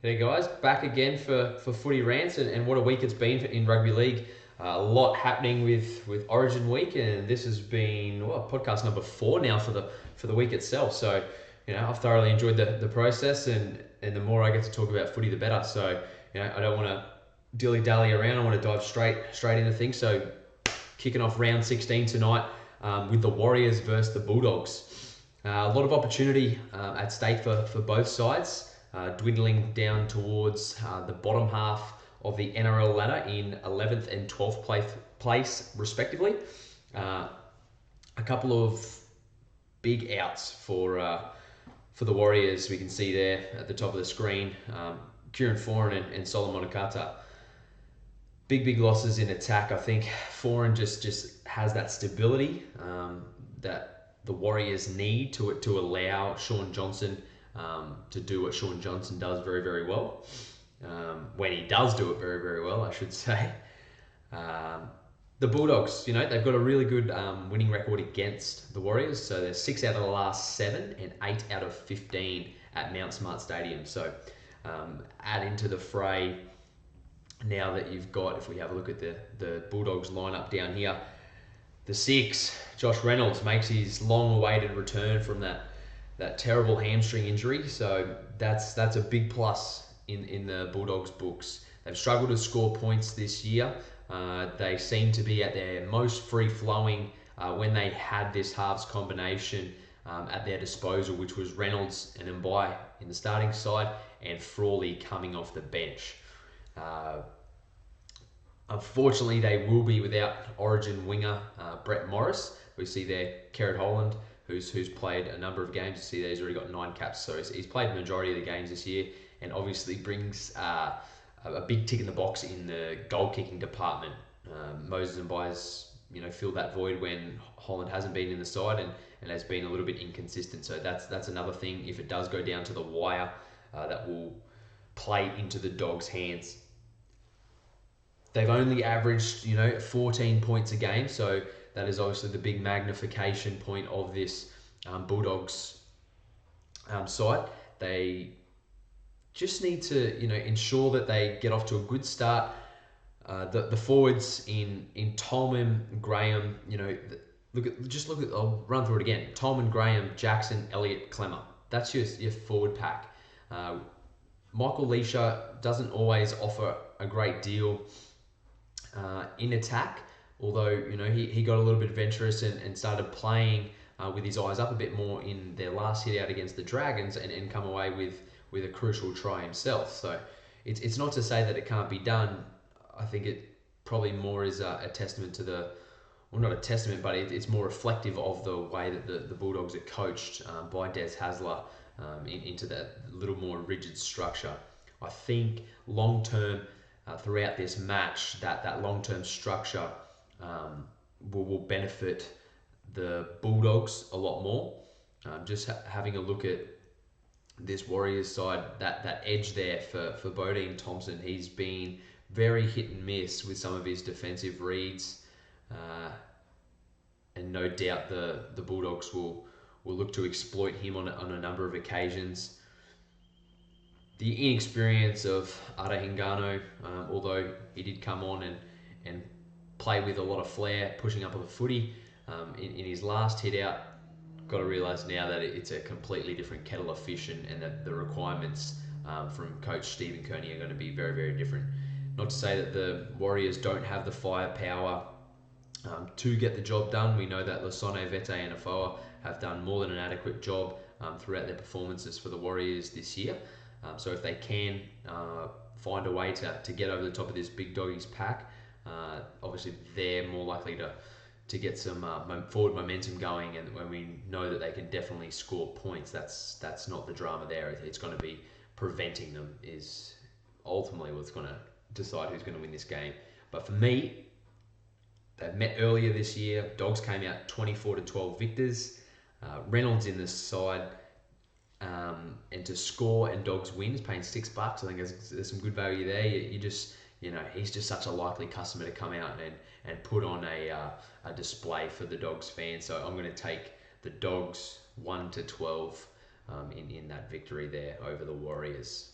G'day guys, back again for Footy Rants, and what a week it's been in rugby league. A lot happening with Origin week, and this has been podcast number 4 now for the week itself. So I've thoroughly enjoyed the process, and the more I get to talk about footy, the better. So I don't want to dilly dally around. I want to dive straight into things. So kicking off round 16 tonight with the Warriors versus the Bulldogs. A lot of opportunity at stake for both sides. Dwindling down towards the bottom half of the NRL ladder in 11th and 12th place respectively. A couple of big outs for the Warriors. We can see there at the top of the screen, Kieran Foran and Solomon Okata. Big losses in attack. I think Foran just has that stability that the Warriors need to allow Shaun Johnson to do what Shaun Johnson does very well. When he does do it very well, I should say. The Bulldogs, they've got a really good winning record against the Warriors. So they're 6 out of the last 7 and 8 out of 15 at Mount Smart Stadium. So add into the fray now that you've got, if we have a look at the Bulldogs lineup down here, the 6, Josh Reynolds makes his long-awaited return from that terrible hamstring injury. So that's a big plus in the Bulldogs books. They've struggled to score points this year. They seem to be at their most free-flowing when they had this halves combination at their disposal, which was Reynolds and Mbai in the starting side and Frawley coming off the bench. Unfortunately, they will be without Origin winger Brett Morris. We see there Kerrod Holland, who's played a number of games. You see there he's already got 9 caps, so he's played the majority of the games this year, and obviously brings a big tick in the box in the goal kicking department. Moses and Byes, fill that void when Holland hasn't been in the side and has been a little bit inconsistent. So that's another thing. If it does go down to the wire, that will play into the Dogs' hands. They've only averaged 14 points a game, so that is obviously the big magnification point of this Bulldogs side. They just need to ensure that they get off to a good start. The forwards in Tolman, Graham, look at. I'll run through it again. Tolman, Graham, Jackson, Elliott, Clemmer. That's your forward pack. Michael Leisha doesn't always offer a great deal in attack, although he got a little bit adventurous and started playing with his eyes up a bit more in their last hit out against the Dragons and come away with a crucial try himself. So it's not to say that it can't be done. I think it probably more is a testament to not a testament, but it's more reflective of the way that the Bulldogs are coached by Des Hasler into that little more rigid structure. I think long term, throughout this match, that long-term structure will benefit the Bulldogs a lot more. Just having a look at this Warriors side, that edge there for Bodine Thompson, he's been very hit and miss with some of his defensive reads, and no doubt the Bulldogs will look to exploit him on a number of occasions. The inexperience of Ada Hingano, although he did come on and play with a lot of flair, pushing up on the footy in his last hit out, got to realise now that it's a completely different kettle of fish, and that the requirements from Coach Stephen Kearney are going to be very different. Not to say that the Warriors don't have the firepower to get the job done. We know that Lasone, Vete and Afoa have done more than an adequate job throughout their performances for the Warriors this year. So if they can find a way to get over the top of this big doggies pack, obviously they're more likely to get some forward momentum going, and when we know that they can definitely score points, that's not the drama there. It's going to be preventing them is ultimately what's going to decide who's going to win this game. But for me, they've met earlier this year. Dogs came out 24-12 victors. Reynolds in this side. And to score and Dogs wins, paying $6. I think there's some good value there. You just, he's just such a likely customer to come out and put on a display for the Dogs fans. So I'm going to take the Dogs 1-12 in that victory there over the Warriors.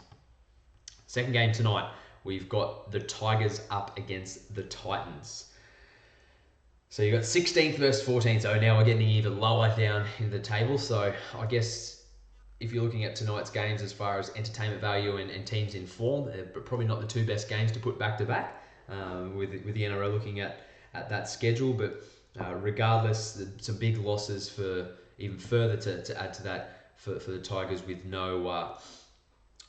Second game tonight, we've got the Tigers up against the Titans. So you've got 16th versus 14th, so now we're getting even lower down in the table. So I guess if you're looking at tonight's games as far as entertainment value and teams in form, but probably not the two best games to put back to back with the NRL looking at that schedule. But regardless, some big losses for even further to add to that for the Tigers with no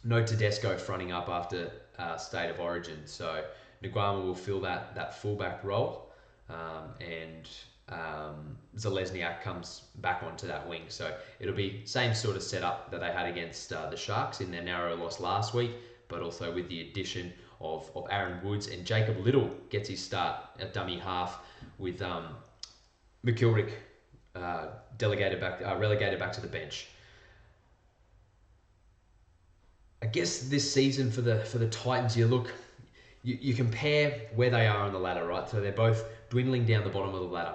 Tedesco fronting up after State of Origin. So Nguama will fill that fullback role. And Zalesniak comes back onto that wing. So it'll be same sort of setup that they had against the Sharks in their narrow loss last week, but also with the addition of Aaron Woods, and Jacob Little gets his start at dummy half with McKilrick relegated back to the bench. I guess this season for the Titans, you compare where they are on the ladder, right? So they're both dwindling down the bottom of the ladder.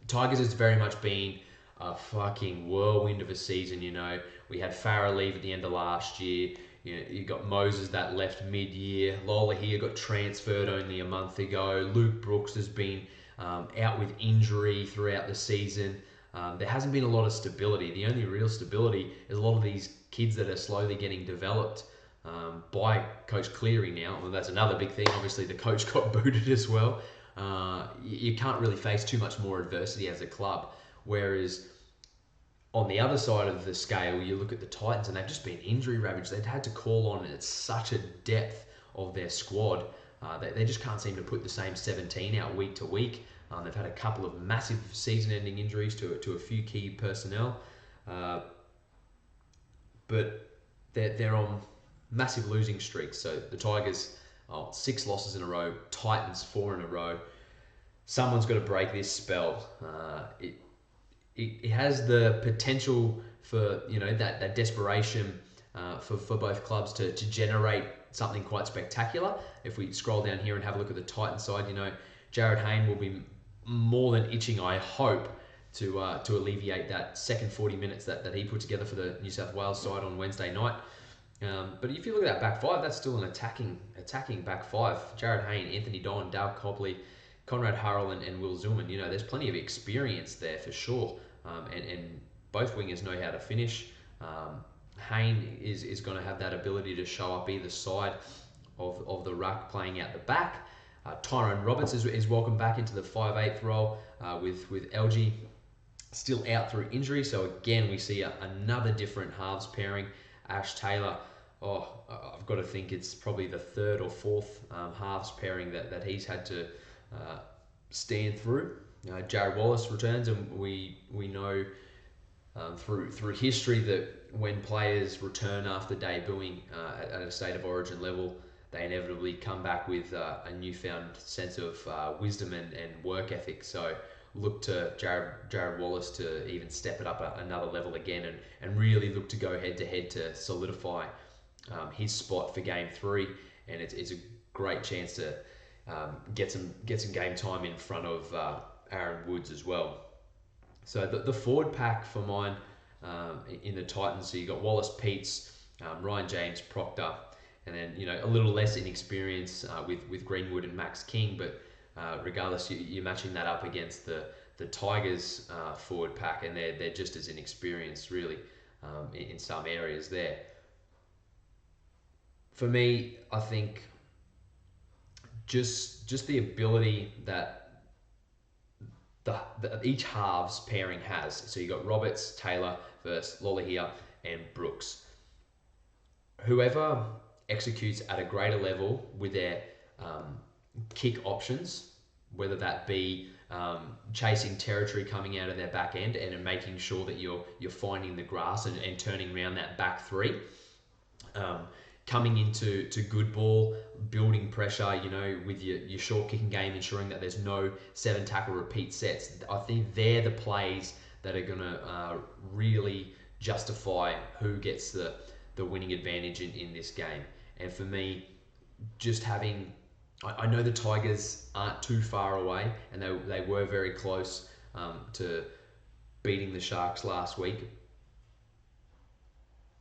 Tigers has very much been a fucking whirlwind of a season, We had Farah leave at the end of last year. You got Moses that left mid-year. Lola here got transferred only a month ago. Luke Brooks has been out with injury throughout the season. There hasn't been a lot of stability. The only real stability is a lot of these kids that are slowly getting developed by Coach Cleary now. Well, that's another big thing. Obviously, the coach got booted as well. You can't really face too much more adversity as a club. Whereas on the other side of the scale, you look at the Titans and they've just been injury ravaged. They've had to call on at such a depth of their squad. They just can't seem to put the same 17 out week to week. They've had a couple of massive season-ending injuries to a few key personnel. But they're on massive losing streaks. So the Tigers, 6 losses in a row. Titans, 4 in a row. Someone's got to break this spell. It has the potential for that desperation for both clubs to generate something quite spectacular. If we scroll down here and have a look at the Titans side, Jared Hayne will be more than itching, I hope, to alleviate that second 40 minutes that he put together for the New South Wales side on Wednesday night. But if you look at that back five, that's still an attacking back five. Jared Hayne, Anthony Don, Dale Copley, Conrad Hurrell and Will Zillman. There's plenty of experience there for sure. And both wingers know how to finish. Hayne is going to have that ability to show up either side of the ruck, playing out the back. Tyrone Roberts is welcome back into the 5/8 role with LG still out through injury. So again, we see another different halves pairing. Ash Taylor, I've got to think it's probably the third or fourth halves pairing that he's had to stand through. Jared Wallace returns, and we know through history that when players return after debuting at a State of Origin level, they inevitably come back with a newfound sense of wisdom and work ethic. So look to Jared Wallace to even step it up another level again and really look to go head-to-head to solidify his spot for Game 3. And it's a great chance to get some game time in front of Aaron Woods as well. So the forward pack for mine in the Titans, so you got Wallace Peets, Ryan James, Proctor, and then a little less inexperience with Greenwood and Max King, but regardless, you're matching that up against the Tigers forward pack, and they're just as inexperienced really in some areas there. For me, I think just the ability that each halves pairing has. So you got Roberts, Taylor versus Lolohea and Brooks. Whoever executes at a greater level with their kick options, whether that be chasing territory coming out of their back end and making sure that you're finding the grass and turning around that back three, coming into good ball, building pressure, with your short kicking game, ensuring that there's no 7 tackle repeat sets. I think they're the plays that are going to really justify who gets the winning advantage in this game. And for me, just having, I know the Tigers aren't too far away, and they were very close to beating the Sharks last week.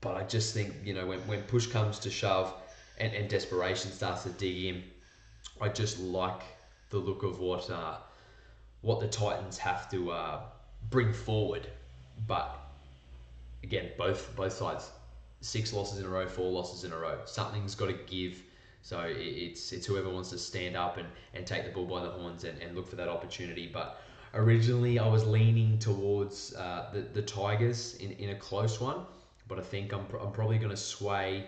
But I just think, when push comes to shove, and desperation starts to dig in. I just like the look of what the Titans have to bring forward. But again, both sides, 6 losses in a row, 4 losses in a row. Something's got to give. So it's whoever wants to stand up and take the bull by the horns and look for that opportunity. But originally I was leaning towards the Tigers in a close one, but I think I'm probably going to sway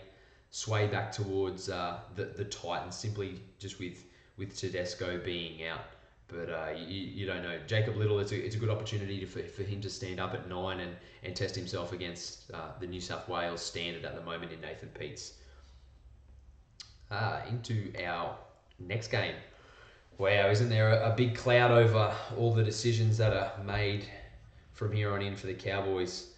back towards the Titans, simply just with Tedesco being out. But you don't know. Jacob Little, it's a good opportunity for him to stand up at 9 and test himself against the New South Wales standard at the moment in Nathan Peats. Into our next game. Wow, isn't there a big cloud over all the decisions that are made from here on in for the Cowboys?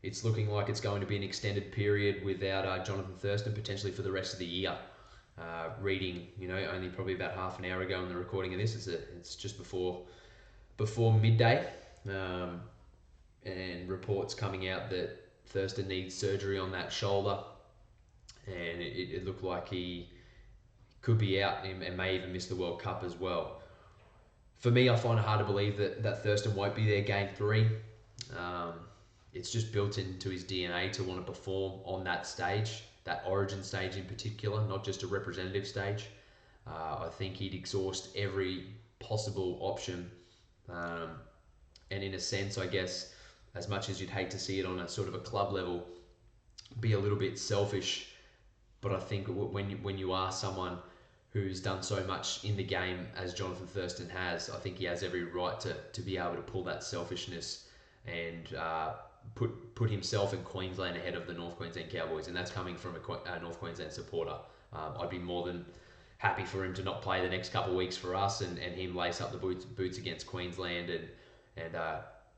It's looking like it's going to be an extended period without Jonathan Thurston, potentially for the rest of the year. Reading, only probably about half an hour ago in the recording of this, it's just before midday, and reports coming out that Thurston needs surgery on that shoulder, and it looked like he could be out and may even miss the World Cup as well. For me, I find it hard to believe that Thurston won't be there game 3. It's just built into his DNA to want to perform on that stage, that origin stage in particular, not just a representative stage. I think he'd exhaust every possible option. And in a sense, I guess, as much as you'd hate to see it on a sort of a club level, be a little bit selfish. But I think when you are someone who's done so much in the game as Jonathan Thurston has, I think he has every right to be able to pull that selfishness and put himself and Queensland ahead of the North Queensland Cowboys, and that's coming from a North Queensland supporter. I'd be more than happy for him to not play the next couple of weeks for us and him lace up the boots against Queensland and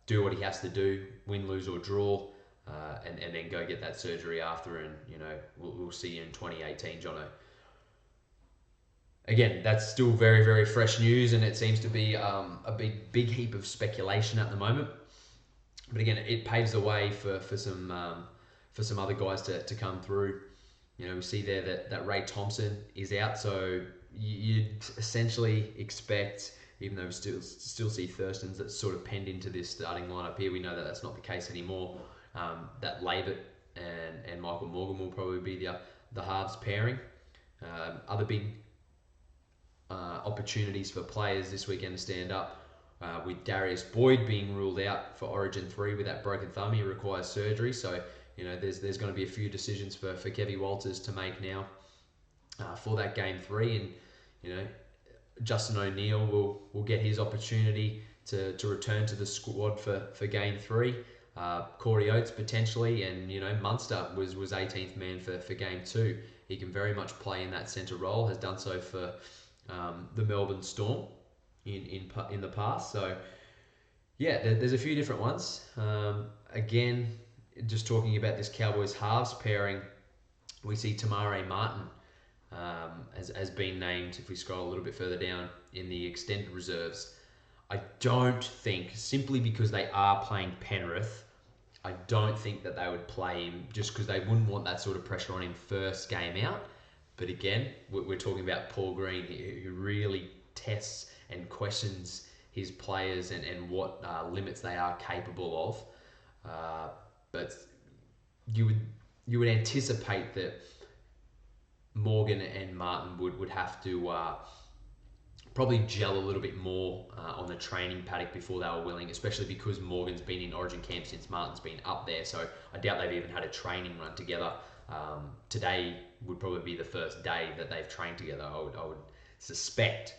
do what he has to do, win, lose or draw, and then go get that surgery after, and we'll see you in 2018, Jono. Again, that's still very, very fresh news, and it seems to be a big heap of speculation at the moment. But again, it paves the way for some other guys to come through. We see there that Ray Thompson is out, so you'd essentially expect, even though we still see Thurston's that's sort of penned into this starting lineup here, we know that that's not the case anymore. That Labert and Michael Morgan will probably be the halves pairing. Other big opportunities for players this weekend to stand up. With Darius Boyd being ruled out for Origin 3 with that broken thumb, he requires surgery. So, there's going to be a few decisions for Kevy Walters to make now for that game 3. And, Justin O'Neill will get his opportunity to return to the squad for game 3. Corey Oates potentially, and, Munster was 18th man for game 2. He can very much play in that centre role, has done so for the Melbourne Storm in the past. So yeah, there's a few different ones. Again, just talking about this Cowboys halves pairing, we see Te Maire Martin has been named, if we scroll a little bit further down, in the extended reserves. I don't think, simply because they are playing Penrith, I don't think that they would play him just because they wouldn't want that sort of pressure on him first game out. But again, we're talking about Paul Green, who really tests and questions his players and what limits they are capable of. But you would anticipate that Morgan and Martin would have to probably gel a little bit more on the training paddock before they were willing, especially because Morgan's been in Origin camp since Martin's been up there. So I doubt they've even had a training run together. Today would probably be the first day that they've trained together, I would suspect.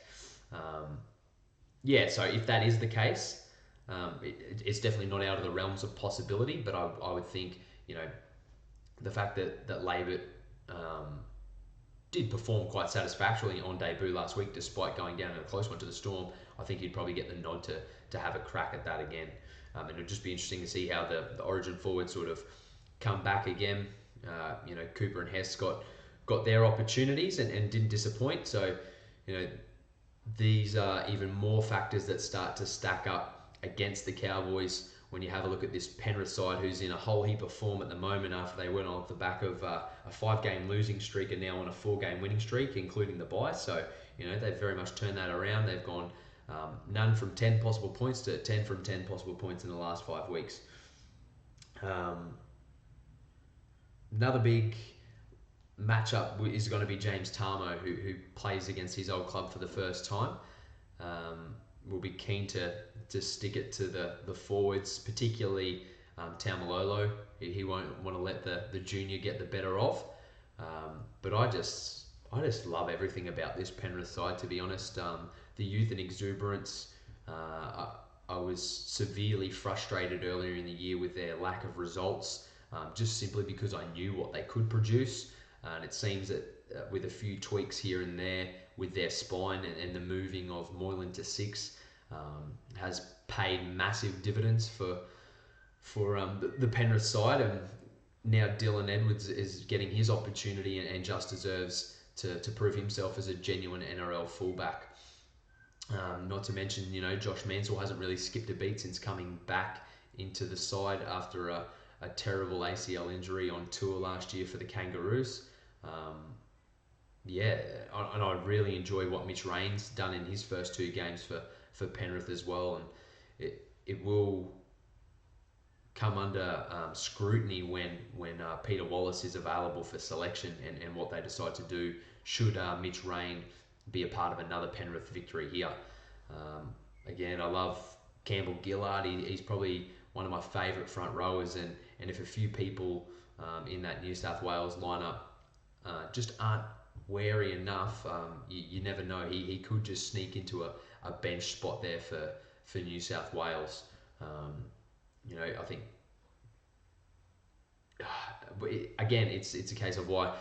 So if that is the case, it's definitely not out of the realms of possibility, but I would think, the fact that Labert did perform quite satisfactorily on debut last week, despite going down in a close one to the Storm, I think he'd probably get the nod to have a crack at that again. And it'll just be interesting to see how the Origin forwards sort of come back again. Cooper and Hess got their opportunities and didn't disappoint. So, these are even more factors that start to stack up against the Cowboys when you have a look at this Penrith side, who's in a whole heap of form at the moment after they went off the back of a 5-game losing streak and now on a 4-game winning streak, including the bye. So, they've very much turned that around. They've gone none from 10 possible points to 10 from 10 possible points in the last 5 weeks. Another big matchup is going to be James Tarmo, who plays against his old club for the first time. We'll be keen to stick it to the forwards, particularly Taumalolo. He won't want to let the junior get the better of. But I just love everything about this Penrith side, to be honest. The youth and exuberance. I was severely frustrated earlier in the year with their lack of results, just simply because I knew what they could produce. And it seems that with a few tweaks here and there with their spine and the moving of Moylan to 6 has paid massive dividends for the Penrith side. And now Dylan Edwards is getting his opportunity and just deserves to prove himself as a genuine NRL fullback. Not to mention, Josh Mansell hasn't really skipped a beat since coming back into the side after a terrible ACL injury on tour last year for the Kangaroos. And I really enjoy what Mitch Rain's done in his first 2 games for Penrith as well, and it will come under scrutiny when Peter Wallace is available for selection and what they decide to do should Mitch Rain be a part of another Penrith victory here. Again, I love Campbell Gillard. He's probably one of my favourite front rowers, and if a few people in that New South Wales lineup just aren't wary enough, you never know. He could just sneak into a bench spot there for New South Wales. I think again, it's a case of why,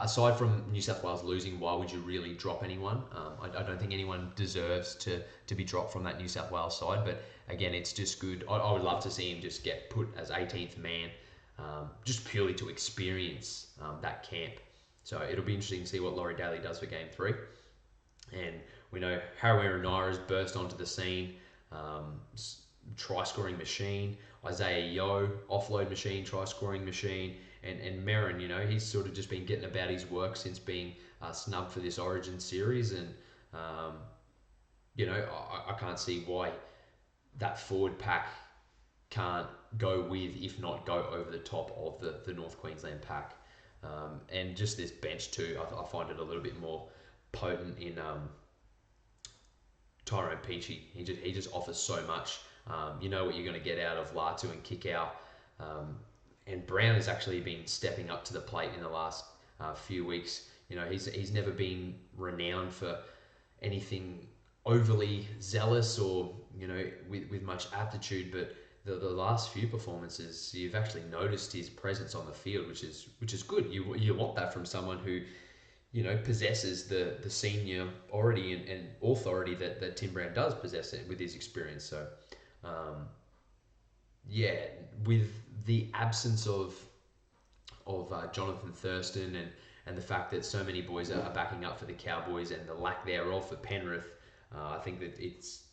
aside from New South Wales losing, why would you really drop anyone? I don't think anyone deserves to be dropped from that New South Wales side, but again, it's just good. I would love to see him just get put as 18th man, just purely to experience that camp. So it'll be interesting to see what Laurie Daly does for Game 3. And we know Harawira Naira's burst onto the scene, try-scoring machine. Isaiah Yeo, offload machine, try-scoring machine. And Merrin, he's sort of just been getting about his work since being snubbed for this Origin series. And, I can't see why that forward pack can't go with, if not go over the top of the North Queensland pack. And just this bench too, I find it a little bit more potent in Tyrone Peachey. He just offers so much. You know what you're going to get out of Latu and Kikau. And Brown has actually been stepping up to the plate in the last few weeks. He's never been renowned for anything overly zealous or with much aptitude, but the last few performances, you've actually noticed his presence on the field, which is good. You want that from someone who possesses the seniority and authority that Tim Brown does possess with his experience. So with the absence of Jonathan Thurston and the fact that so many boys are backing up for the Cowboys and the lack thereof for Penrith, I think that it's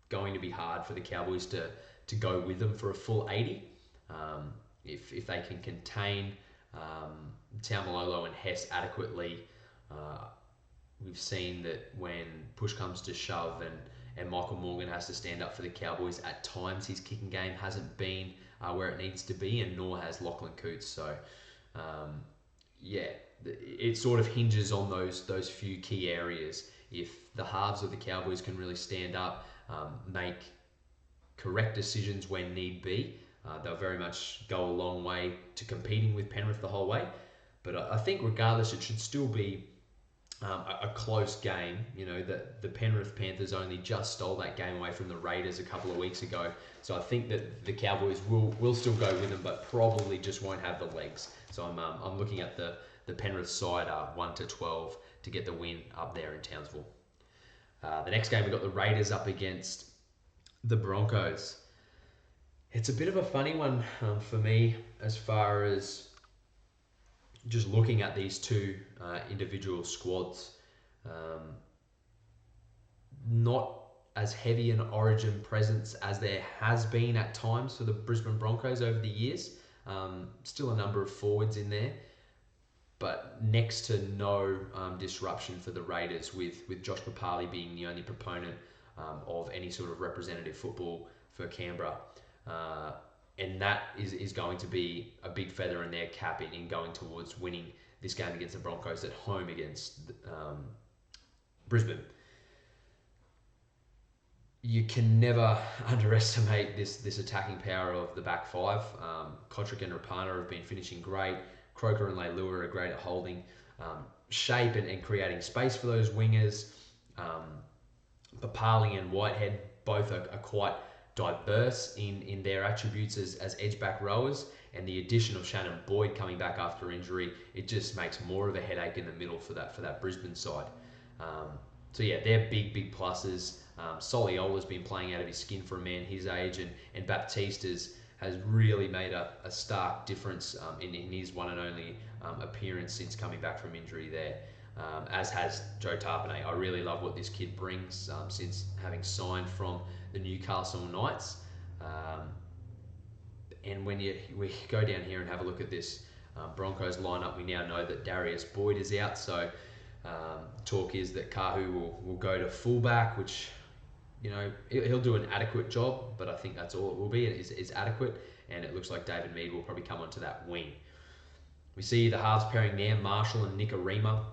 going to be hard for the Cowboys to go with them for a full 80. If they can contain Taumalolo and Hess adequately, we've seen that when push comes to shove and Michael Morgan has to stand up for the Cowboys, at times his kicking game hasn't been where it needs to be, and nor has Lachlan Cootes. So, it sort of hinges on those few key areas. If the halves of the Cowboys can really stand up, make correct decisions when need be, they'll very much go a long way to competing with Penrith the whole way. But I think regardless, it should still be a close game. The Penrith Panthers only just stole that game away from the Raiders a couple of weeks ago. So I think that the Cowboys will still go with them, but probably just won't have the legs. So I'm looking at the Penrith side 1-12 to get the win up there in Townsville. The next game, we've got the Raiders up against the Broncos. It's a bit of a funny one for me as far as just looking at these two individual squads. Not as heavy an origin presence as there has been at times for the Brisbane Broncos over the years. Still a number of forwards in there, but next to no disruption for the Raiders, with Josh Papali being the only proponent of any sort of representative football for Canberra. And that is going to be a big feather in their cap in going towards winning this game against the Broncos at home against Brisbane. You can never underestimate this attacking power of the back five. Kotrick and Rapana have been finishing great. Croker and Leilua are great at holding shape and creating space for those wingers. Papali and Whitehead both are quite diverse in their attributes as edge-back rowers, and the addition of Shannon Boyd coming back after injury, it just makes more of a headache in the middle for that Brisbane side. So yeah, they're big pluses. Soliola's been playing out of his skin for a man his age, and Baptiste has really made a stark difference in his one and only appearance since coming back from injury there, as has Joe Tarpanay. I really love what this kid brings since having signed from the Newcastle Knights. And when we go down here and have a look at this Broncos lineup, we now know that Darius Boyd is out, so talk is that Kahu will go to fullback, which, you know, he'll do an adequate job, but I think that's all it will be. It's adequate, and it looks like David Mead will probably come onto that wing. We see the halves pairing there, Marshall and Nikorima,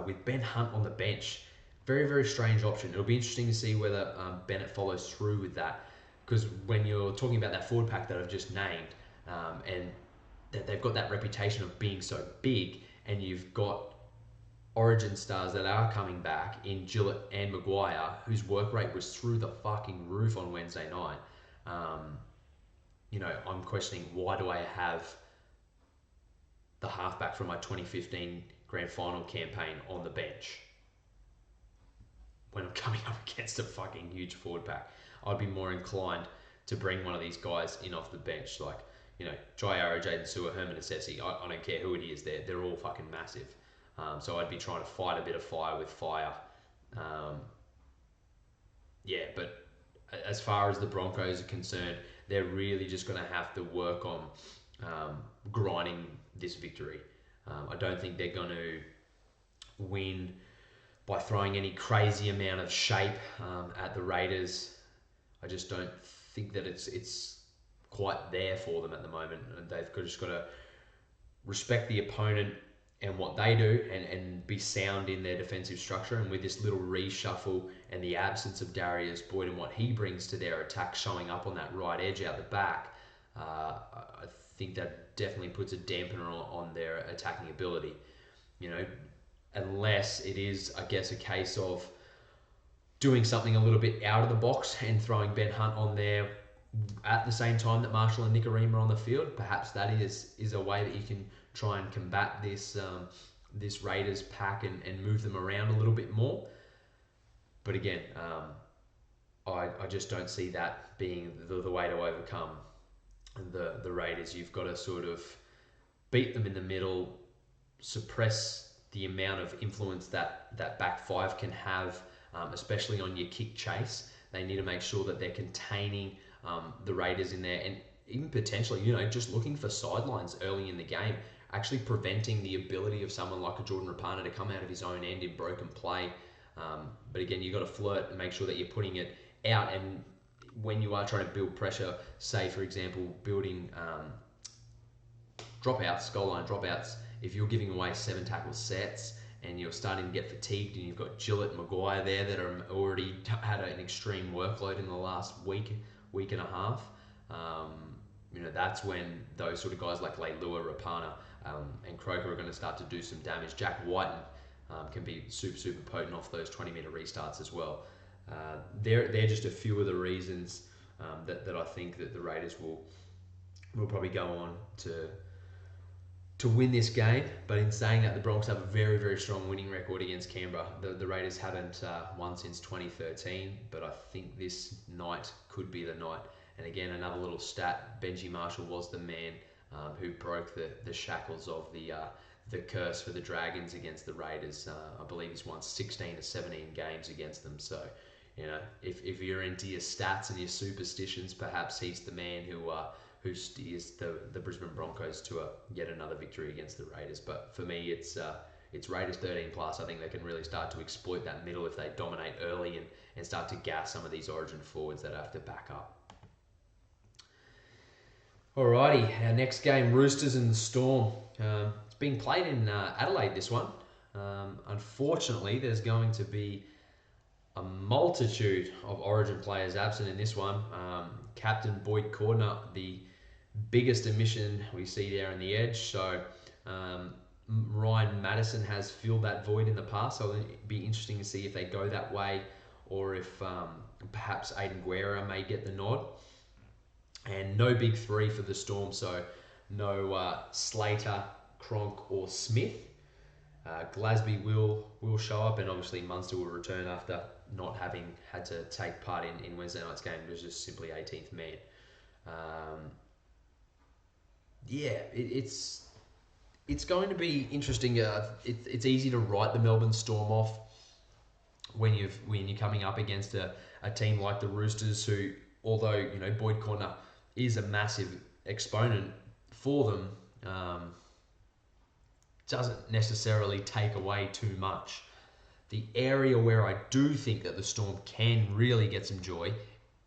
with Ben Hunt on the bench. Very strange option. It'll be interesting to see whether Bennett follows through with that, because when you're talking about that forward pack that I've just named, and that they've got that reputation of being so big, and you've got Origin stars that are coming back in Gillett and Maguire, whose work rate was through the fucking roof on Wednesday night. You know, I'm questioning, why do I have the halfback from my 2015 grand final campaign on the bench when I'm coming up against a fucking huge forward pack? I'd be more inclined to bring one of these guys in off the bench, like, you know, Jai Arrow, Jaden Sewer, Herman Assesi. I don't care who it is, they're all fucking massive. So I'd be trying to fight a bit of fire with fire. Yeah, but as far as the Broncos are concerned, they're really just going to have to work on grinding this victory. I don't think they're going to win by throwing any crazy amount of shape at the Raiders. I just don't think that it's quite there for them at the moment. They've just got to respect the opponent and what they do, and be sound in their defensive structure. And with this little reshuffle and the absence of Darius Boyd and what he brings to their attack showing up on that right edge out the back, I think that definitely puts a dampener on their attacking ability. You know, unless it is, I guess, a case of doing something a little bit out of the box and throwing Ben Hunt on there at the same time that Marshall and Nikorima are on the field. Perhaps that is a way that you can try and combat this this Raiders pack and move them around a little bit more. But again, I just don't see that being the way to overcome the Raiders. You've got to sort of beat them in the middle, suppress the amount of influence that back five can have, especially on your kick chase. They need to make sure that they're containing the Raiders in there, and even potentially, you know, just looking for sidelines early in the game, actually preventing the ability of someone like a Jordan Rapana to come out of his own end in broken play. But again, you've got to flirt and make sure that you're putting it out. And when you are trying to build pressure, say, for example, building dropouts, goal line dropouts, if you're giving away 7 tackle sets and you're starting to get fatigued, and you've got Gillett and Maguire there that are already had an extreme workload in the last week and a half, you know, that's when those sort of guys like Leilua, Rapana, and Croker are going to start to do some damage. Jack Whiten can be super potent off those 20-metre restarts as well. They're just a few of the reasons that I think that the Raiders will probably go on to win this game. But in saying that, the Broncos have a very strong winning record against Canberra. The Raiders haven't won since 2013, but I think this night could be the night. And again, another little stat, Benji Marshall was the man who broke the shackles of the curse for the Dragons against the Raiders. I believe he's won 16 or 17 games against them. So, if you're into your stats and your superstitions, perhaps he's the man who steers the Brisbane Broncos to yet another victory against the Raiders. But for me, it's Raiders 13 plus. I think they can really start to exploit that middle if they dominate early and start to gas some of these Origin forwards that have to back up. Alrighty, our next game, Roosters and the Storm. It's being played in Adelaide, this one. Unfortunately, there's going to be a multitude of Origin players absent in this one. Captain Boyd Cordner, the biggest omission we see there in the edge. So Ryan Madison has filled that void in the past. So it'll be interesting to see if they go that way, or if perhaps Aiden Guerra may get the nod. And no big three for the Storm, so no Slater, Cronk or Smith. Glasby will show up, and obviously Munster will return after not having had to take part in Wednesday night's game. It was just simply 18th man. It's going to be interesting. It's easy to write the Melbourne Storm off when you're coming up against a team like the Roosters, who, although Boyd Cordner is a massive exponent for them, doesn't necessarily take away too much. The area where I do think that the Storm can really get some joy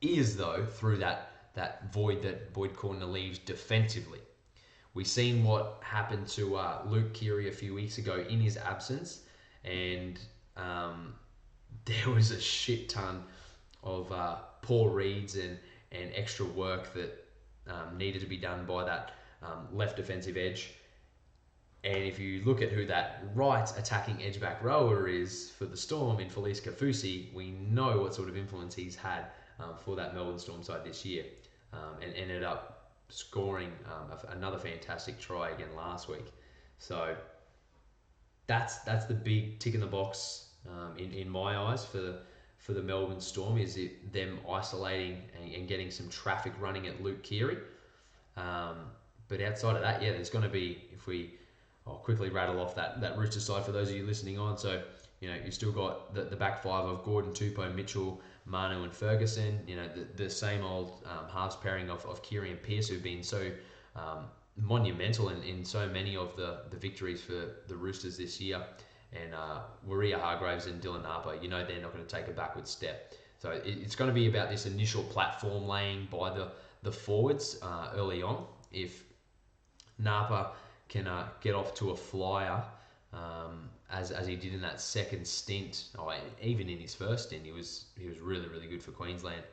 is, though, through that void that Boyd Cordner leaves defensively. We've seen what happened to Luke Keary a few weeks ago in his absence, and there was a shit ton of poor reads and extra work that needed to be done by that left defensive edge. And if you look at who that right attacking edge-back rower is for the Storm in Felice Kafusi, we know what sort of influence he's had for that Melbourne Storm side this year, and ended up scoring another fantastic try again last week. So that's the big tick in the box in my eyes for the Melbourne Storm, is them isolating and getting some traffic running at Luke Keary. But outside of that, there's going to be, I'll quickly rattle off that Rooster side for those of you listening on. So, you've still got the back five of Gordon, Tupou, Mitchell, Manu and Ferguson. The same old halves pairing of Keary and Pearce, who've been so monumental in so many of the victories for the Roosters this year. And Waria Hargraves and Dylan Napa, they're not going to take a backward step. So it's going to be about this initial platform laying by the forwards early on. If Napa can get off to a flyer, as he did in that second stint, even in his first stint, he was really, really good for Queensland.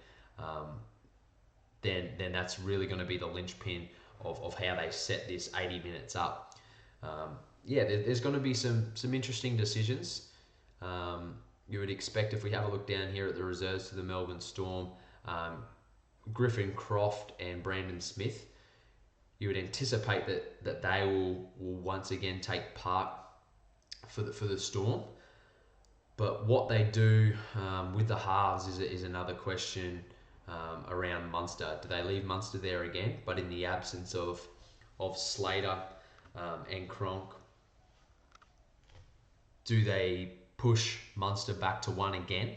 Then that's really going to be the linchpin of how they set this 80 minutes up. There's going to be some interesting decisions. You would expect, if we have a look down here at the reserves for the Melbourne Storm, Griffin Croft and Brandon Smith, you would anticipate that they will once again take part for the Storm. But what they do with the halves is another question around Munster. Do they leave Munster there again, but in the absence of Slater and Cronk? Do they push Munster back to one again?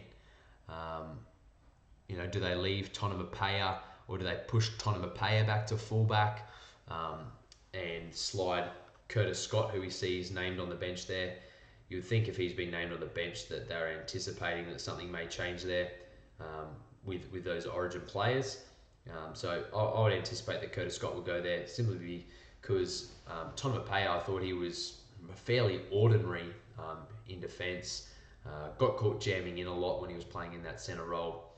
Do they leave Tonamapea, or do they push Tonamapea back to fullback and slide Curtis Scott, who we see is named on the bench there? You would think if he's been named on the bench that they're anticipating that something may change there with those Origin players. So I would anticipate that Curtis Scott will go there, simply because Tonamapea, I thought he was fairly ordinary in defence. Got caught jamming in a lot when he was playing in that centre role.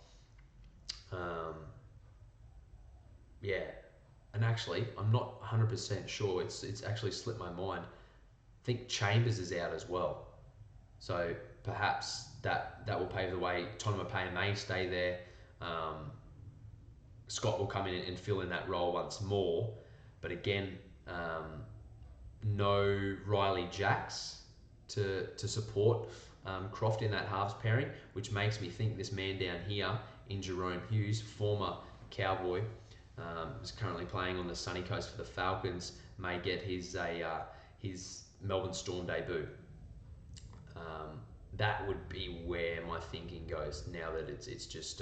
And actually, I'm not 100% sure. It's actually slipped my mind. I think Chambers is out as well. So perhaps that will pave the way. Tonamapea may stay there. Scott will come in and fill in that role once more. But again, no Riley Jacks to support Croft in that halves pairing, which makes me think this man down here in Jerome Hughes, former Cowboy, is currently playing on the sunny coast for the Falcons, may get his Melbourne Storm debut. that would be where my thinking goes now that it's just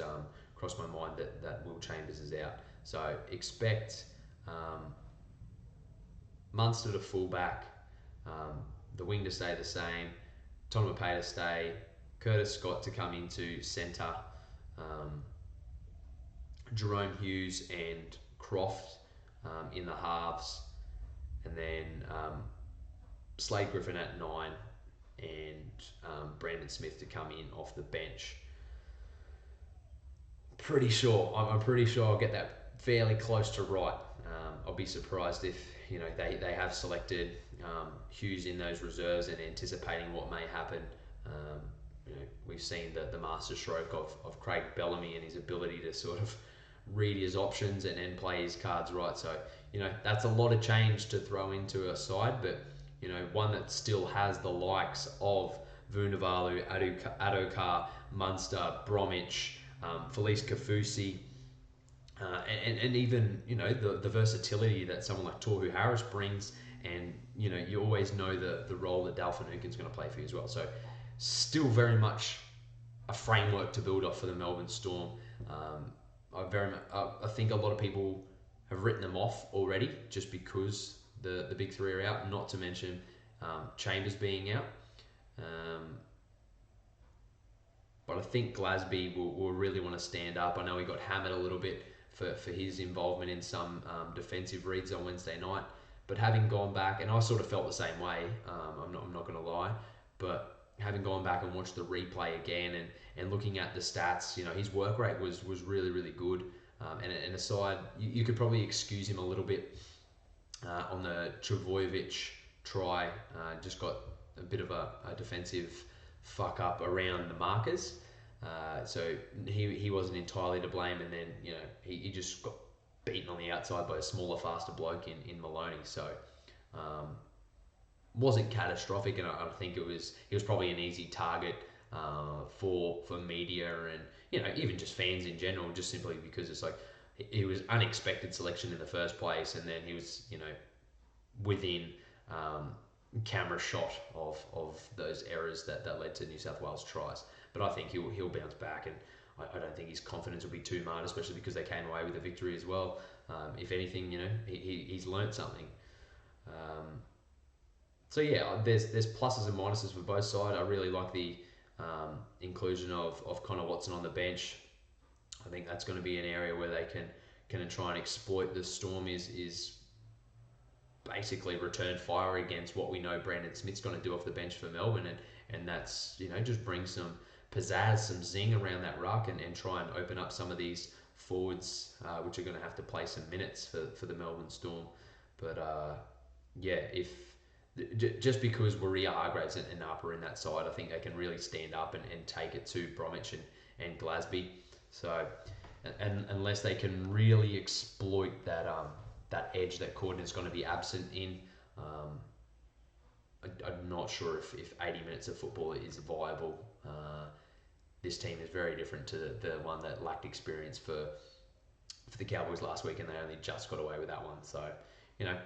crossed my mind that Will Chambers is out. So expect Munster to fullback, the wing to stay the same, Tonopay to stay, Curtis Scott to come into centre, Jerome Hughes and Croft in the halves, and then Slade Griffin at 9 and Brandon Smith to come in off the bench. I'm pretty sure I'll get that fairly close to right. I'll be surprised if they have selected Hughes in those reserves and anticipating what may happen. We've seen the masterstroke of Craig Bellamy and his ability to sort of read his options and play his cards right. So that's a lot of change to throw into a side, but one that still has the likes of Vunivalu, Adokar, Munster, Bromwich, Felice Kafusi, and even the versatility that someone like Tohu Harris brings, and you always know the role that Dal Finucane's going to play for you as well. So still very much a framework to build off for the Melbourne Storm. I think a lot of people have written them off already just because the big three are out. Not to mention Chambers being out. But I think Glasby will really want to stand up. I know he got hammered a little bit for his involvement in some defensive reads on Wednesday night. But having gone back, and I sort of felt the same way, I'm not going to lie, but having gone back and watched the replay again and looking at the stats, his work rate was really, really good. And aside, you could probably excuse him a little bit on the Travojevic try. Just got a bit of a defensive fuck up around the markers. So he wasn't entirely to blame, and then he just got beaten on the outside by a smaller, faster bloke in Maloney. So wasn't catastrophic, and I think he was probably an easy target for media and even just fans in general, just simply because it's like he was unexpected selection in the first place, and then he was within camera shot of those errors that led to New South Wales tries. But I think he'll bounce back, and I don't think his confidence will be too marred, especially because they came away with a victory as well. If anything, he's learnt something. So yeah, there's pluses and minuses for both sides. I really like the inclusion of Connor Watson on the bench. I think that's going to be an area where they can try and exploit the Storm is basically return fire against what we know Brandon Smith's going to do off the bench for Melbourne, and that's just bring some pizzazz, some zing around that ruck, and try and open up some of these forwards which are going to have to play some minutes for the Melbourne Storm. But if just because Waria Hargraves and Napa are in that side, I think they can really stand up and take it to Bromwich and Glasby. So, and unless they can really exploit that edge that Corden is going to be absent in, I'm not sure if 80 minutes of football is viable. This team is very different to the one that lacked experience for the Cowboys last week, and they only just got away with that one. So,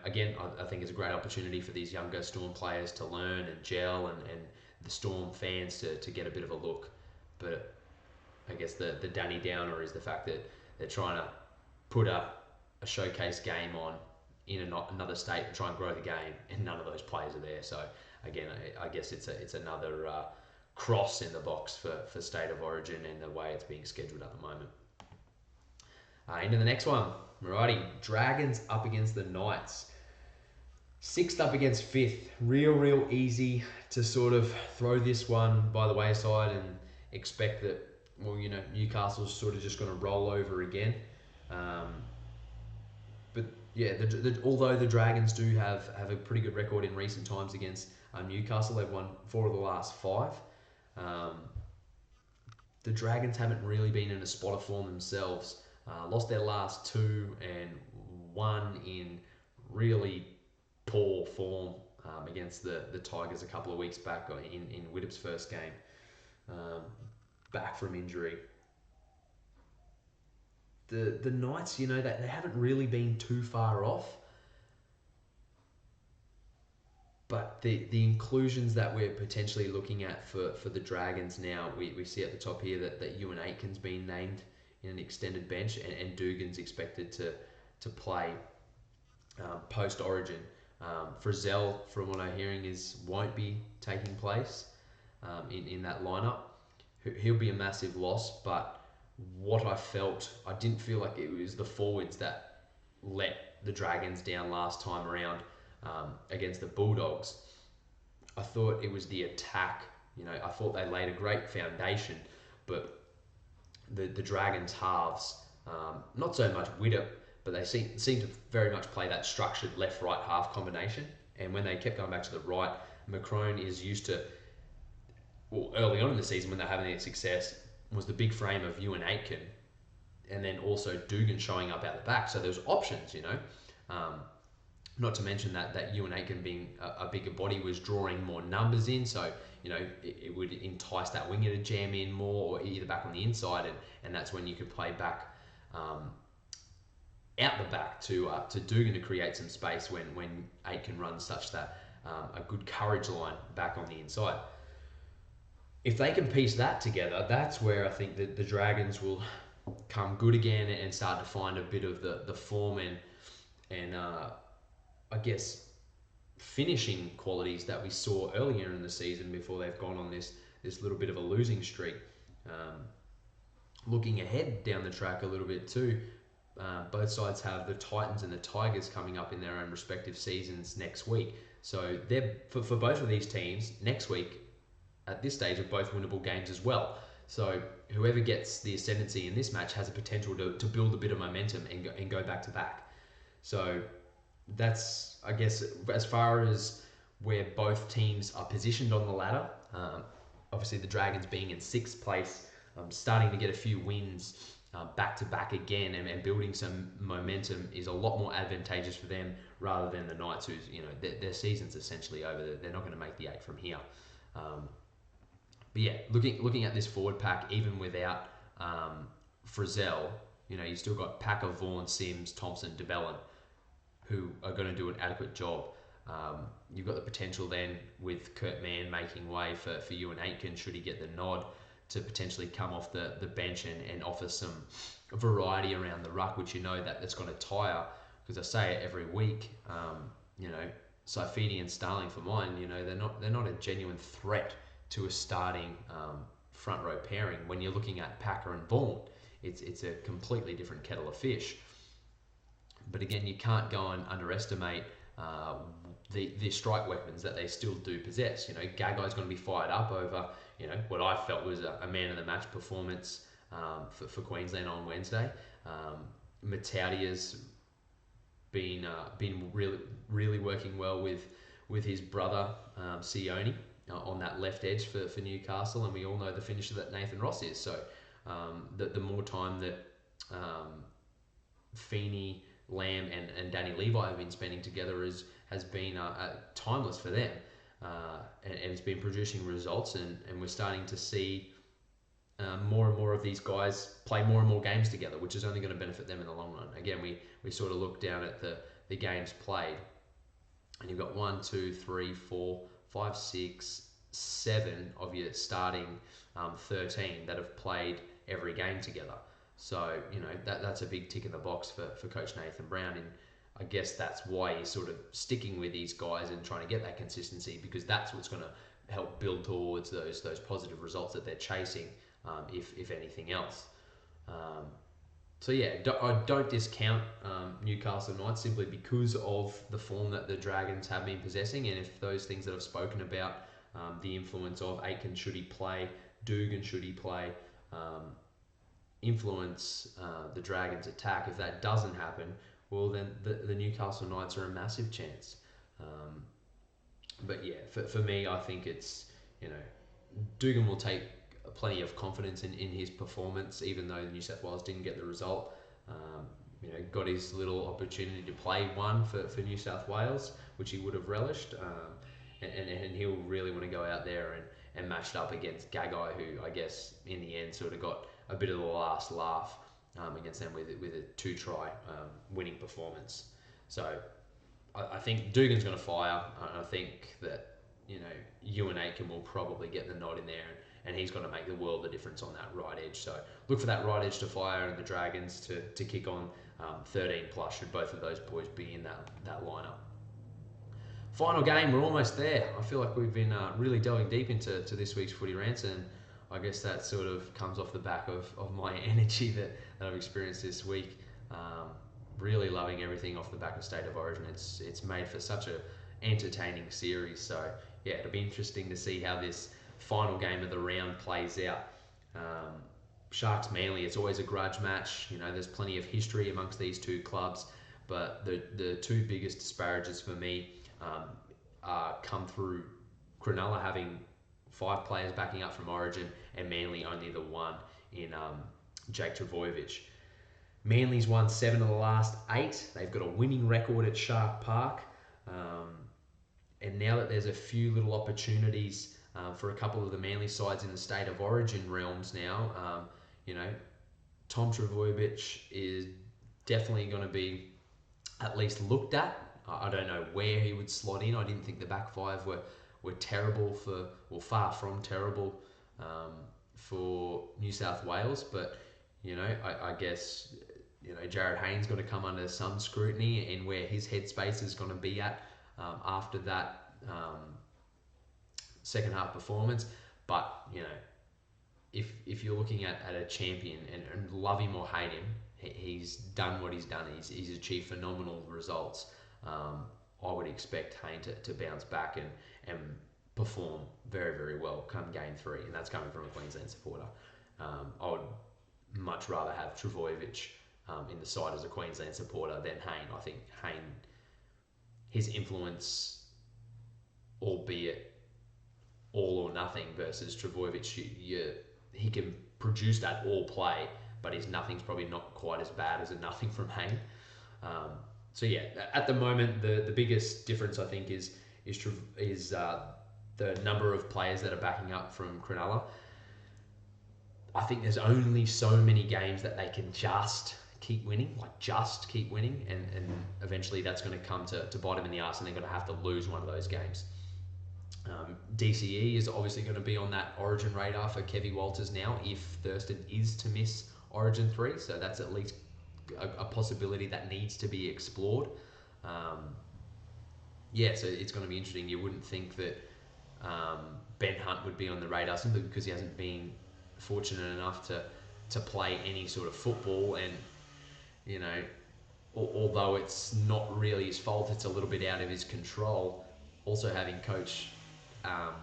again, I think it's a great opportunity for these younger Storm players to learn and gel, and the Storm fans to get a bit of a look. But I guess the Danny Downer is the fact that they're trying to put a showcase game on in another state and try and grow the game, and none of those players are there. So again, I guess it's another cross in the box for State of Origin and the way it's being scheduled at the moment. Into the next one. Alrighty, Dragons up against the Knights. 6th up against 5th. Real easy to sort of throw this one by the wayside and expect that, Newcastle's sort of just going to roll over again. But yeah, although the Dragons do have a pretty good record in recent times against Newcastle, they've won 4 of the last 5. The Dragons haven't really been in a spot of form themselves. Lost their last 2 and 1 in really poor form against the Tigers a couple of weeks back in Widdop's first game. Back from injury. The Knights, they haven't really been too far off. But the inclusions that we're potentially looking at for the Dragons now, we see at the top here that Ewan Aitken's been named in an extended bench, and Dugan's expected to play post Origin. Frizzell, from what I'm hearing, won't be taking place in that lineup. He'll be a massive loss, but what I didn't feel like it was the forwards that let the Dragons down last time around against the Bulldogs. I thought it was the attack. I thought they laid a great foundation, but the Dragons halves, not so much Widdop, but they seem to very much play that structured left-right half combination. And when they kept going back to the right, Macron is used to, well, early on in the season when they're having their success, was the big frame of Ewan Aitken, and then also Dugan showing up out the back. So there's options, not to mention that Ewan Aitken being a bigger body was drawing more numbers in, so it would entice that winger to jam in more, or either back on the inside, and that's when you could play back out the back to Dugan to create some space when Aitken runs such that a good courage line back on the inside. If they can piece that together, that's where I think that the Dragons will come good again and start to find a bit of the form and I guess finishing qualities that we saw earlier in the season before they've gone on this little bit of a losing streak. Looking ahead down the track a little bit too, both sides have the Titans and the Tigers coming up in their own respective seasons next week. So they're for both of these teams next week at this stage are both winnable games as well. So whoever gets the ascendancy in this match has a potential to build a bit of momentum and go back to back. So that's, I guess, as far as where both teams are positioned on the ladder. Obviously, the Dragons being in 6th place, starting to get a few wins back to back again and building some momentum is a lot more advantageous for them rather than the Knights, who's their season's essentially over. They're not going to make the 8 from here. But yeah, looking at this forward pack, even without Frizzell, you still got Packer, Vaughan, Sims, Thompson, DeBellin, who are going to do an adequate job. You've got the potential then with Kurt Mann making way for Ewan Aitken, should he get the nod, to potentially come off the bench and offer some variety around the ruck, which that's going to tire, because I say it every week. Saifidi and Starling for mine, they're not a genuine threat to a starting front row pairing. When you're looking at Packer and Vaughan, it's a completely different kettle of fish. But again, you can't go and underestimate the strike weapons that they still do possess. Gagai's going to be fired up over what I felt was a man of the match performance for Queensland on Wednesday. Matautia's been really working well with his brother Sione on that left edge for Newcastle, and we all know the finisher that Nathan Ross is. So the more time that Feeney, Lamb and Danny Levi have been spending together has been timeless for them, and it's been producing results, and we're starting to see more and more of these guys play more and more games together, which is only going to benefit them in the long run. Again, we sort of look down at the games played, and you've got 1, 2, 3, 4, 5, 6, 7 of your starting 13 that have played every game together. So, that's a big tick in the box for Coach Nathan Brown, and I guess that's why he's sort of sticking with these guys and trying to get that consistency, because that's what's going to help build towards those positive results that they're chasing, if anything else. So yeah, I don't discount Newcastle Knights simply because of the form that the Dragons have been possessing, and if those things that I've spoken about, the influence of Aitken, should he play, Dugan, should he play, influence the Dragons' attack. If that doesn't happen, well, then the Newcastle Knights are a massive chance. But yeah, for me, I think it's, Dugan will take plenty of confidence in his performance, even though New South Wales didn't get the result. Got his little opportunity to play one for New South Wales, which he would have relished. And he'll really want to go out there and match it up against Gagai, who I guess in the end sort of got a bit of the last laugh against them with a 2-try winning performance. So I think Dugan's going to fire. I think that, you know, Ewan Aitken will probably get the nod in there, and he's going to make the world of difference on that right edge. So look for that right edge to fire and the Dragons to kick on 13 plus should both of those boys be in that lineup. Final game, we're almost there. I feel like we've been really delving deep into this week's footy rants, and I guess that sort of comes off the back of my energy that I've experienced this week. Really loving everything off the back of State of Origin. It's made for such a entertaining series. So yeah, it'll be interesting to see how this final game of the round plays out. Sharks Manly, it's always a grudge match. You know, there's plenty of history amongst these two clubs, but the two biggest disparages for me come through Cronulla having 5 players backing up from Origin, and Manly only the one in Jake Trbojevic. Manly's won 7 of the last 8. They've got a winning record at Shark Park. And now that there's a few little opportunities for a couple of the Manly sides in the State of Origin realms now, you know, Tom Trbojevic is definitely going to be at least looked at. I don't know where he would slot in. I didn't think the back 5 were terrible far from terrible for New South Wales, but you know, I guess, you know, Jared Hayne's going to come under some scrutiny, and where his headspace is going to be at after that second half performance. But you know, if you're looking at a champion and love him or hate him, he's done what he's done. He's achieved phenomenal results. I would expect Hayne to bounce back and perform very, very well come game 3, and that's coming from a Queensland supporter. I would much rather have Trbojevic in the side as a Queensland supporter than Hayne. I think Hayne, his influence, albeit all or nothing, versus Trbojevic, he can produce that all play, but his nothing's probably not quite as bad as a nothing from Hayne. So yeah, at the moment, the biggest difference I think is the number of players that are backing up from Cronulla. I think there's only so many games that they can just keep winning, and eventually that's going to come to bite them in the arse, and they're going to have to lose one of those games. DCE is obviously going to be on that Origin radar for Kevy Walters now if Thurston is to miss Origin 3, so that's at least a possibility that needs to be explored. Yeah, so it's going to be interesting. You wouldn't think that Ben Hunt would be on the radar simply because he hasn't been fortunate enough to play any sort of football, and you know, although it's not really his fault, it's a little bit out of his control. Also having coach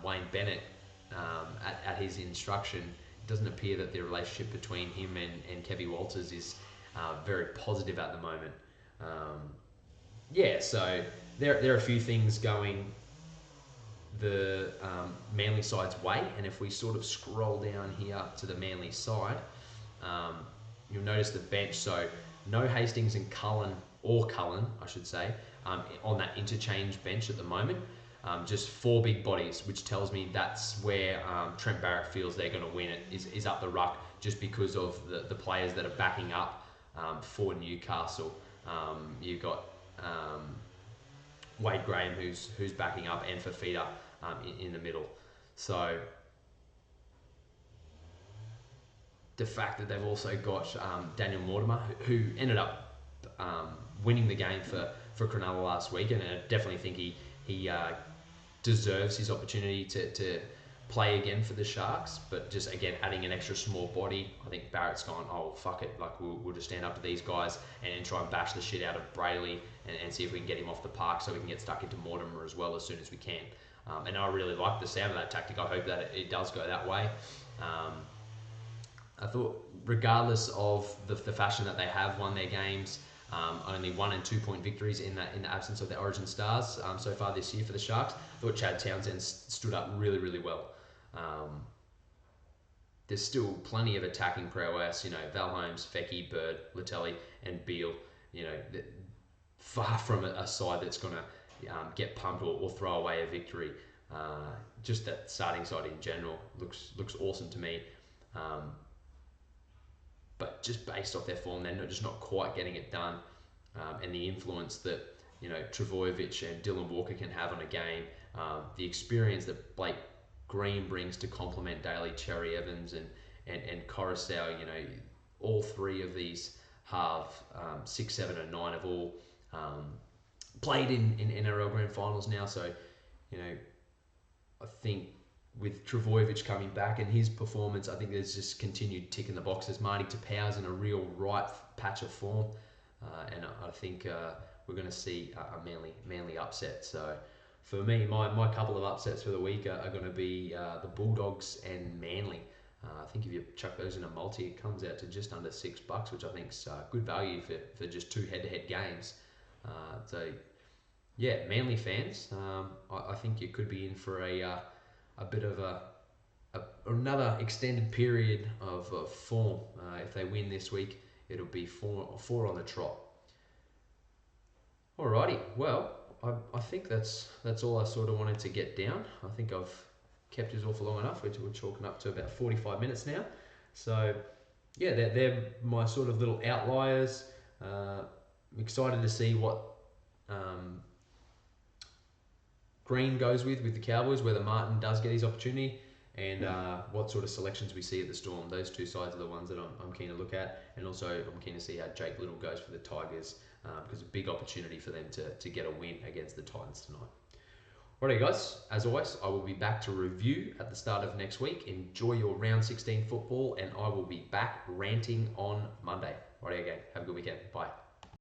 Wayne Bennett at his instruction, it doesn't appear that the relationship between him and Kevy Walters is very positive at the moment. Yeah, so there are a few things going the Manly side's way, and if we sort of scroll down here to the Manly side, you'll notice the bench. So no Hastings and Cullen, I should say, on that interchange bench at the moment. Just 4 big bodies, which tells me that's where Trent Barrett feels they're going to win it, is up the ruck, just because of the players that are backing up for Newcastle. You've got Wade Graham who's backing up, and Fafita in the middle. So the fact that they've also got Daniel Mortimer, who ended up winning the game for Cronulla last week, and I definitely think he deserves his opportunity to play again for the Sharks, but just again adding an extra small body. I think Barrett's gone, oh fuck it, like we'll just stand up to these guys and try and bash the shit out of Brayley and see if we can get him off the park so we can get stuck into Mortimer as well as soon as we can. And I really like the sound of that tactic. I hope that it does go that way. I thought regardless of the fashion that they have won their games, only 1 and 2 point victories in the absence of the Origin stars so far this year for the Sharks. I thought Chad Townsend stood up really, really well. There's still plenty of attacking prowess. You know, Val Holmes, Fecky, Bird, Latelli, and Beale. You know, far from a side that's going to get pumped or throw away a victory. Just that starting side in general looks awesome to me. But just based off their form, they're just not quite getting it done. And the influence that Trbojevic and Dylan Walker can have on a game, the experience that Blake Green brings to complement Daly, Cherry Evans, and Coruscant. All three of these have 6, 7, and 9 have all played in NRL Grand Finals now. So, I think with Trbojevic coming back and his performance, I think there's just continued tick in the boxes. Marty Tapau's in a real right patch of form, and I think we're going to see a Manly upset. So for me, my couple of upsets for the week are going to be the Bulldogs and Manly. I think if you chuck those in a multi, it comes out to just under $6, which I think is good value for just 2 head-to-head games. So yeah, Manly fans, I think you could be in for a bit of another extended period of form. If they win this week, it'll be four on the trot. Alrighty, well, I think that's all I sort of wanted to get down. I think I've kept us all for long enough. We're chalking up to about 45 minutes now. So yeah, they're my sort of little outliers. I'm excited to see what Green goes with the Cowboys, whether Martin does get his opportunity, and what sort of selections we see at the Storm. Those two sides are the ones that I'm keen to look at, and also I'm keen to see how Jake Little goes for the Tigers, because a big opportunity for them to get a win against the Titans tonight. Alright guys, as always, I will be back to review at the start of next week. Enjoy your round 16 football, and I will be back ranting on Monday. Alright again, have a good weekend. Bye.